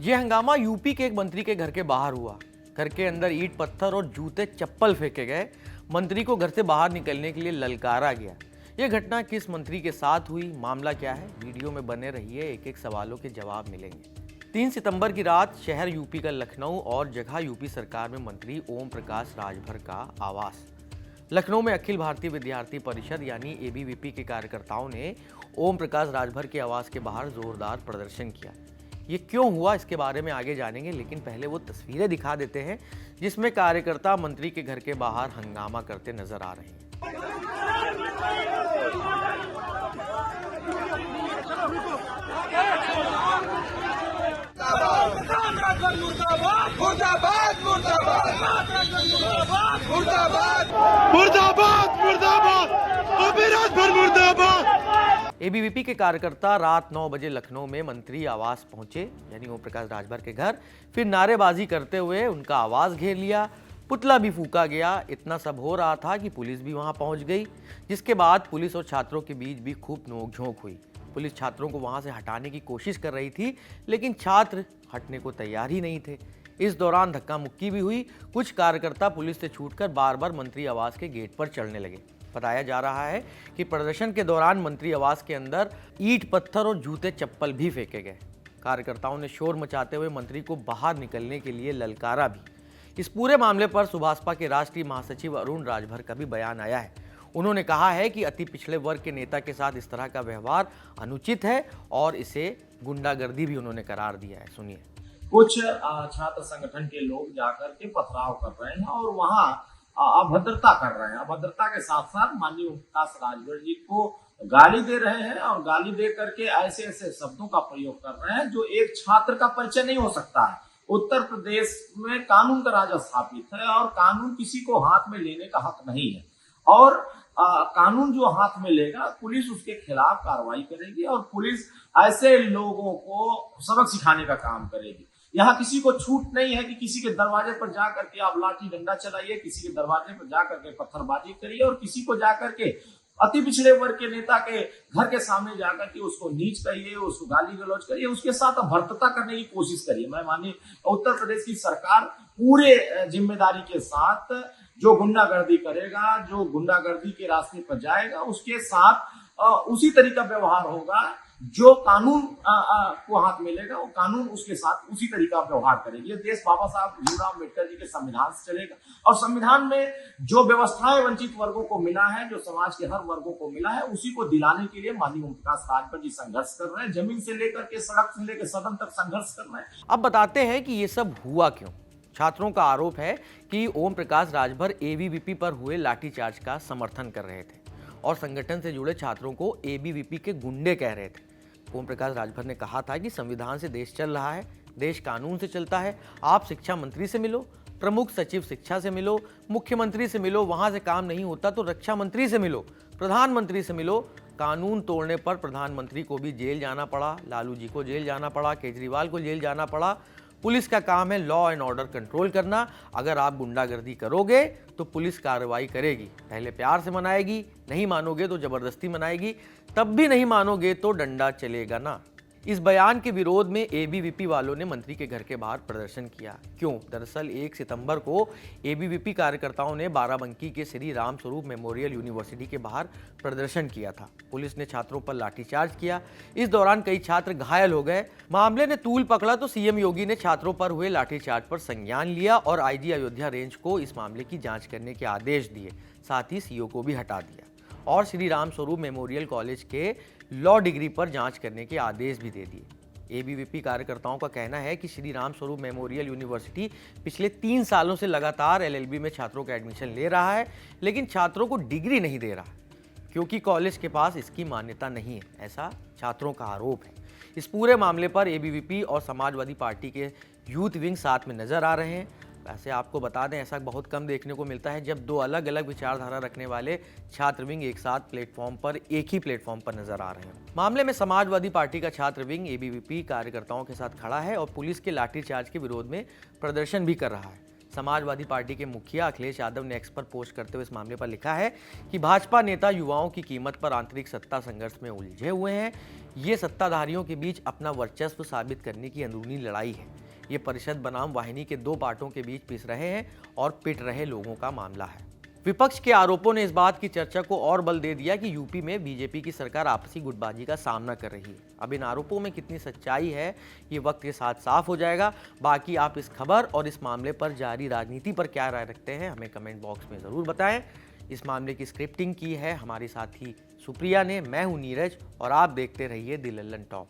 ये हंगामा यूपी के एक मंत्री के घर के बाहर हुआ। घर के अंदर ईंट पत्थर और जूते चप्पल फेंके गए। मंत्री को घर से बाहर निकलने के लिए ललकारा गया। ये घटना किस मंत्री के साथ हुई, मामला क्या है, वीडियो में बने रहिए, एक एक सवालों के जवाब मिलेंगे। 3 सितंबर की रात शहर यूपी का लखनऊ और जगह यूपी सरकार में मंत्री ओम प्रकाश राजभर का आवास। लखनऊ में अखिल भारतीय विद्यार्थी परिषद यानी एबीवीपी के कार्यकर्ताओं ने ओम प्रकाश राजभर के आवास के बाहर जोरदार प्रदर्शन किया। ये क्यों हुआ, इसके बारे में आगे जानेंगे, लेकिन पहले वो तस्वीरें दिखा देते हैं जिसमें कार्यकर्ता मंत्री के घर के बाहर हंगामा करते नजर आ रहे हैं। एबीवीपी के कार्यकर्ता रात 9 बजे लखनऊ में मंत्री आवास पहुंचे, यानी ओम प्रकाश राजभर के घर। फिर नारेबाजी करते हुए उनका आवास घेर लिया, पुतला भी फूका गया। इतना सब हो रहा था कि पुलिस भी वहां पहुंच गई, जिसके बाद पुलिस और छात्रों के बीच भी खूब नोकझोंक हुई। पुलिस छात्रों को वहां से हटाने की कोशिश कर रही थी, लेकिन छात्र हटने को तैयार ही नहीं थे। इस दौरान धक्का मुक्की भी हुई। कुछ कार्यकर्ता पुलिस से छूटकर बार बार मंत्री आवास के गेट पर चढ़ने लगे। बताया जा रहा है कि प्रदर्शन के दौरान मंत्री आवास के अंदर ईंट पत्थर और जूते चप्पल भी फेंके गए। कार्यकर्ताओं ने शोर मचाते हुए मंत्री को बाहर निकलने के लिए ललकारा भी। इस पूरे मामले पर सुभाषपा के राष्ट्रीय महासचिव अरुण राजभर का भी बयान आया है। उन्होंने कहा है कि अति पिछड़े वर्ग के नेता के साथ इस तरह का व्यवहार अनुचित है और इसे गुंडागर्दी भी उन्होंने करार दिया है। सुनिए। कुछ छात्र संगठन के लोग जाकर के पथराव कर रहे हैं और वहां अभद्रता कर रहे हैं। अभद्रता के साथ साथ माननीय ओम प्रकाश राजभर जी को गाली दे रहे हैं और गाली दे करके ऐसे ऐसे शब्दों का प्रयोग कर रहे हैं जो एक छात्र का परिचय नहीं हो सकता है। उत्तर प्रदेश में कानून का राज स्थापित है और कानून किसी को हाथ में लेने का हक नहीं है और कानून जो हाथ में लेगा पुलिस उसके खिलाफ कार्रवाई करेगी और पुलिस ऐसे लोगों को सबक सिखाने का काम करेगी। यहाँ किसी को छूट नहीं है कि किसी के दरवाजे पर जाकर के आप लाठी डंडा चलाइए, किसी के दरवाजे पर जाकर के पत्थरबाजी करिए और किसी को जाकर के अति पिछड़े वर्ग के नेता के घर के सामने जाकर के उसको नीच कहिए, उसको गाली गलौज करिए, उसके साथ भर्तता करने की कोशिश करिए। मैं मानिए उत्तर प्रदेश की सरकार पूरे जिम्मेदारी के साथ जो गुंडागर्दी करेगा, जो गुंडागर्दी के रास्ते पर जाएगा, उसके साथ उसी तरीका व्यवहार होगा। जो कानून को हाथ मिलेगा वो कानून उसके साथ उसी तरीका व्यवहार करेगी। ये देश बाबा साहब भीमराव अम्बेडकर जी के संविधान से चलेगा और संविधान में जो व्यवस्थाएं वंचित वर्गों को मिला है, जो समाज के हर वर्गों को मिला है, उसी को दिलाने के लिए माननीय ओम प्रकाश राजभर जी संघर्ष कर रहे हैं। जमीन से लेकर के सड़क से लेकर सदन तक संघर्ष कर रहे हैं। अब बताते हैं कि ये सब हुआ क्यों। छात्रों का आरोप है कि ओम प्रकाश राजभर एबीवीपी पर हुए लाठीचार्ज का समर्थन कर रहे थे और संगठन से जुड़े छात्रों को एबीवीपी के गुंडे कह रहे थे। ओम प्रकाश राजभर ने कहा था कि संविधान से देश चल रहा है, देश कानून से चलता है। आप शिक्षा मंत्री से मिलो, प्रमुख सचिव शिक्षा से मिलो, मुख्यमंत्री से मिलो, वहां से काम नहीं होता तो रक्षा मंत्री से मिलो, प्रधानमंत्री से मिलो। कानून तोड़ने पर प्रधानमंत्री को भी जेल जाना पड़ा, लालू जी को जेल जाना पड़ा, केजरीवाल को जेल जाना पड़ा। पुलिस का काम है लॉ एंड ऑर्डर कंट्रोल करना। अगर आप गुंडागर्दी करोगे तो पुलिस कार्रवाई करेगी, पहले प्यार से मनाएगी, नहीं मानोगे तो जबरदस्ती मनाएगी, तब भी नहीं मानोगे तो डंडा चलेगा ना। इस बयान के विरोध में एबीवीपी वालों ने मंत्री के घर के बाहर प्रदर्शन किया। क्यों? दरअसल 1 सितंबर को एबीवीपी कार्यकर्ताओं ने बाराबंकी के श्री राम स्वरूप मेमोरियल यूनिवर्सिटी के बाहर प्रदर्शन किया था। पुलिस ने छात्रों पर लाठीचार्ज किया। इस दौरान कई छात्र घायल हो गए। मामले ने तूल पकड़ा तो सीएम योगी ने छात्रों पर हुए लाठीचार्ज पर संज्ञान लिया और आईजी अयोध्या रेंज को इस मामले की जाँच करने के आदेश दिए। साथ ही सीओ को भी हटा दिया और श्री राम स्वरूप मेमोरियल कॉलेज के लॉ डिग्री पर जांच करने के आदेश भी दे दिए। एबीवीपी कार्यकर्ताओं का कहना है कि श्री राम स्वरूप मेमोरियल यूनिवर्सिटी पिछले 3 सालों से लगातार एलएलबी में छात्रों का एडमिशन ले रहा है, लेकिन छात्रों को डिग्री नहीं दे रहा क्योंकि कॉलेज के पास इसकी मान्यता नहीं है, ऐसा छात्रों का आरोप है। इस पूरे मामले पर एबीवीपी और समाजवादी पार्टी के यूथ विंग साथ में नजर आ रहे हैं। वैसे आपको बता दें, ऐसा बहुत कम देखने को मिलता है जब 2 अलग अलग विचारधारा रखने वाले छात्र विंग एक साथ एक ही प्लेटफॉर्म पर नजर आ रहे हैं। मामले में समाजवादी पार्टी का छात्र विंग एबीवीपी कार्यकर्ताओं के साथ खड़ा है और पुलिस के लाठीचार्ज के विरोध में प्रदर्शन भी कर रहा है। समाजवादी पार्टी के मुखिया अखिलेश यादव ने एक्स पर पोस्ट करते हुए इस मामले पर लिखा है कि भाजपा नेता युवाओं की कीमत पर आंतरिक सत्ता संघर्ष में उलझे हुए हैं। ये सत्ताधारियों के बीच अपना वर्चस्व साबित करने की अंदरूनी लड़ाई है। ये परिषद बनाम वाहिनी के दो पार्टों के बीच पिस रहे हैं और पिट रहे लोगों का मामला है। विपक्ष के आरोपों ने इस बात की चर्चा को और बल दे दिया कि यूपी में बीजेपी की सरकार आपसी गुटबाजी का सामना कर रही है। अब इन आरोपों में कितनी सच्चाई है ये वक्त के साथ साफ हो जाएगा। बाकी आप इस खबर और इस मामले पर जारी राजनीति पर क्या राय रखते हैं हमें कमेंट बॉक्स में ज़रूर बताएं। इस मामले की स्क्रिप्टिंग की है हमारी साथी सुप्रिया ने। मैं हूं नीरज और आप देखते रहिए दी लल्लन टॉप।